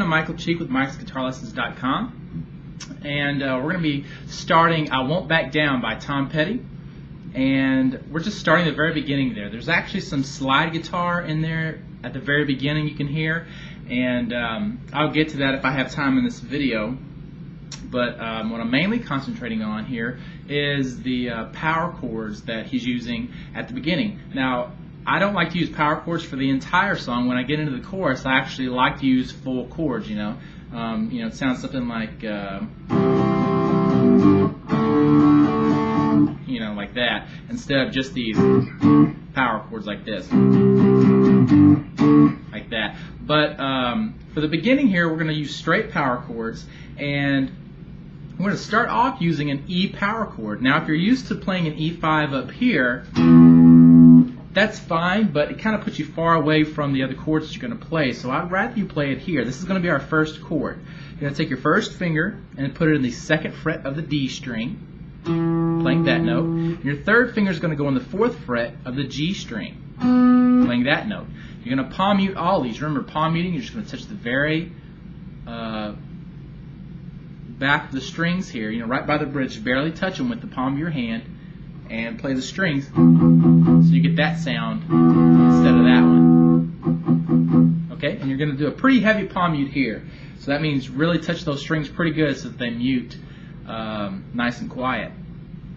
Michael Cheek with MichaelCheek.com, and we're going to be starting I Won't Back Down by Tom Petty, and we're just starting the very beginning there. There's actually some slide guitar in there at the very beginning you can hear, and I'll get to that if I have time in this video, but what I'm mainly concentrating on here is the power chords that he's using at the beginning. Now, I don't like to use power chords for the entire song. When I get into the chorus, I actually like to use full chords. It sounds something like, like that, instead of just these power chords like this, like that. But for the beginning here, we're going to use straight power chords, and we're going to start off using an E power chord. Now, if you're used to playing an E5 up here, that's fine, but it kind of puts you far away from the other chords that you're going to play, so I'd rather you play it here. This is going to be our first chord. You're going to take your first finger and put it in the second fret of the D string, playing that note. And your third finger is going to go on the fourth fret of the G string, playing that note. You're going to palm mute all these. Remember, palm muting, you're just going to touch the very back of the strings here, right by the bridge, barely touch them with the palm of your hand, and play the strings so you get that sound instead of that one. Okay, and you're going to do a pretty heavy palm mute here. So that means really touch those strings pretty good so that they mute nice and quiet.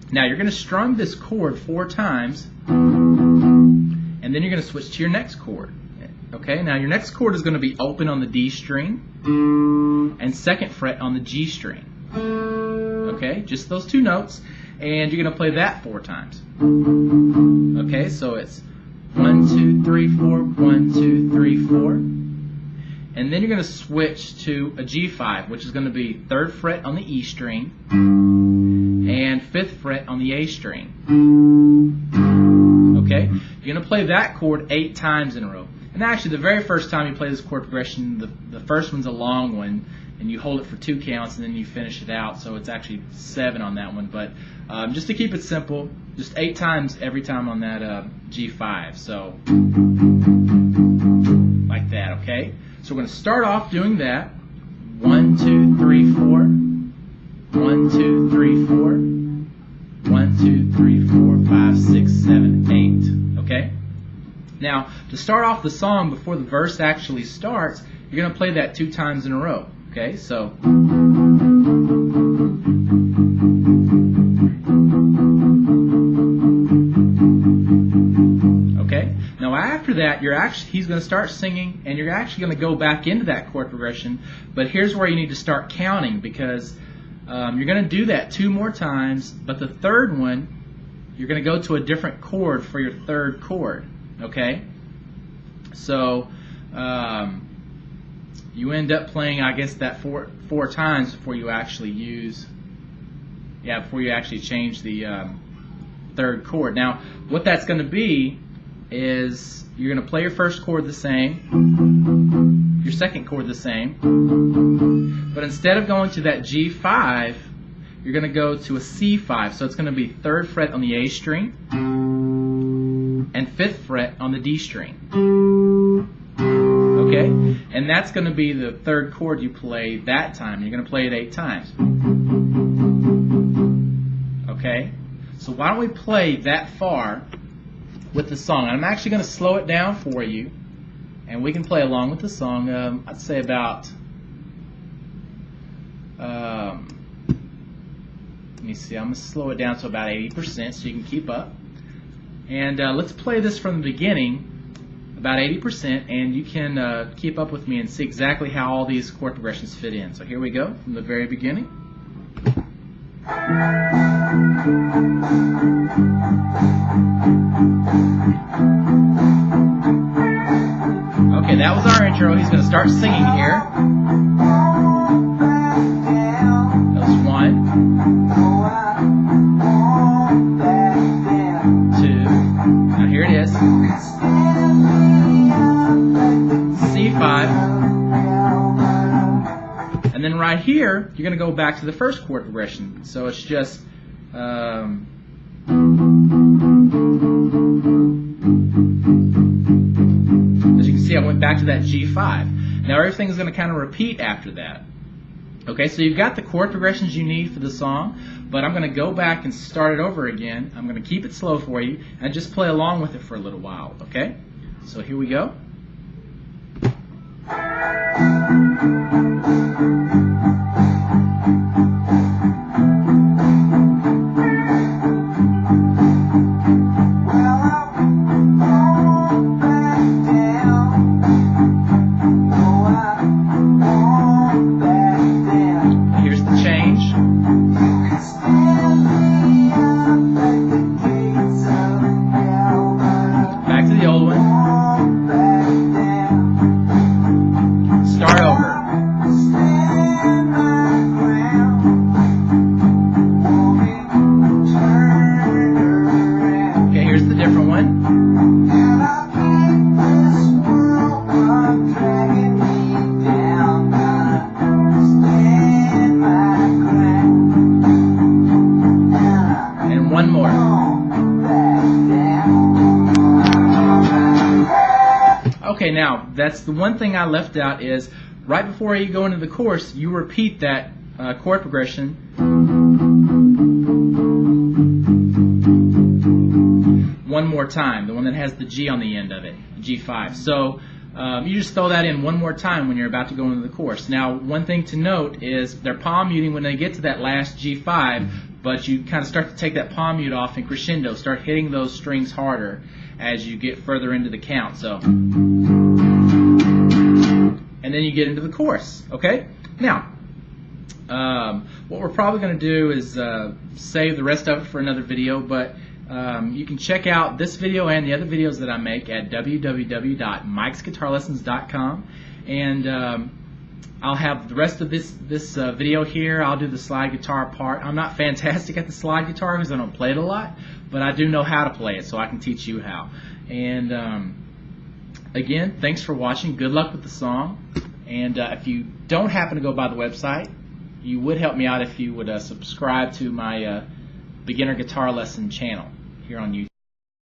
Now you're going to strum this chord 4 times, and then you're going to switch to your next chord. Okay, now your next chord is going to be open on the D string and second fret on the G string. Okay, just those 2 notes. And you're going to play that 4 times. Okay, so it's 1, 2, 3, 4, 1, 2, 3, 4. And then you're going to switch to a G5, which is going to be 3rd fret on the E string and 5th fret on the A string. Okay, you're going to play that chord 8 times in a row. And actually, the very first time you play this chord progression, the first one's a long one, and you hold it for 2 counts, and then you finish it out, so it's actually 7 on that one. But just to keep it simple, just 8 times every time on that G5, so like that, okay? So we're going to start off doing that. 1, 2, 3, 4. 1, 2, 3, 4. 1, 2, 3, 4, 5, 6, 7, 8, okay? Now, to start off the song before the verse actually starts, you're going to play that 2 times in a row. Okay, so okay. Now after that, he's going to start singing, and you're actually going to go back into that chord progression. But here's where you need to start counting, because you're going to do that 2 more times. But the third one, you're going to go to a different chord for your third chord. Okay, so you end up playing, I guess, that four times before you actually change the third chord. Now, what that's going to be is you're going to play your first chord the same, your second chord the same, but instead of going to that G5, you're going to go to a C5. So it's going to be 3rd fret on the A string and 5th fret on the D string. Okay, and that's going to be the third chord you play that time. You're going to play it 8 times. Okay, so why don't we play that far with the song? I'm actually going to slow it down for you, and we can play along with the song. I'd say about, let me see, I'm going to slow it down to about 80% so you can keep up. And let's play this from the beginning, about 80%, and you can keep up with me and see exactly how all these chord progressions fit in. So here we go from the very beginning. Okay, that was our intro. He's going to start singing here. And then right here, you're going to go back to the first chord progression. So it's just as you can see, I went back to that G5. Now everything's going to kind of repeat after that. Okay, so you've got the chord progressions you need for the song, but I'm going to go back and start it over again. I'm going to keep it slow for you and just play along with it for a little while. Okay, so here we go. One more. Okay, now that's the one thing I left out is right before you go into the chorus, you repeat that chord progression one more time, the one that has the G on the end of it, G5. So you just throw that in one more time when you're about to go into the chorus. Now, one thing to note is they're palm muting when they get to that last G5, but you kind of start to take that palm mute off and crescendo, start hitting those strings harder as you get further into the count. So, and then you get into the chorus. Okay? Now, what we're probably going to do is save the rest of it for another video, but you can check out this video and the other videos that I make at www.mikesguitarlessons.com, and I'll have the rest of this video here. I'll do the slide guitar part. I'm not fantastic at the slide guitar because I don't play it a lot, but I do know how to play it, so I can teach you how. And again, thanks for watching. Good luck with the song. And if you don't happen to go by the website, you would help me out if you would subscribe to my beginner guitar lesson channel here on YouTube.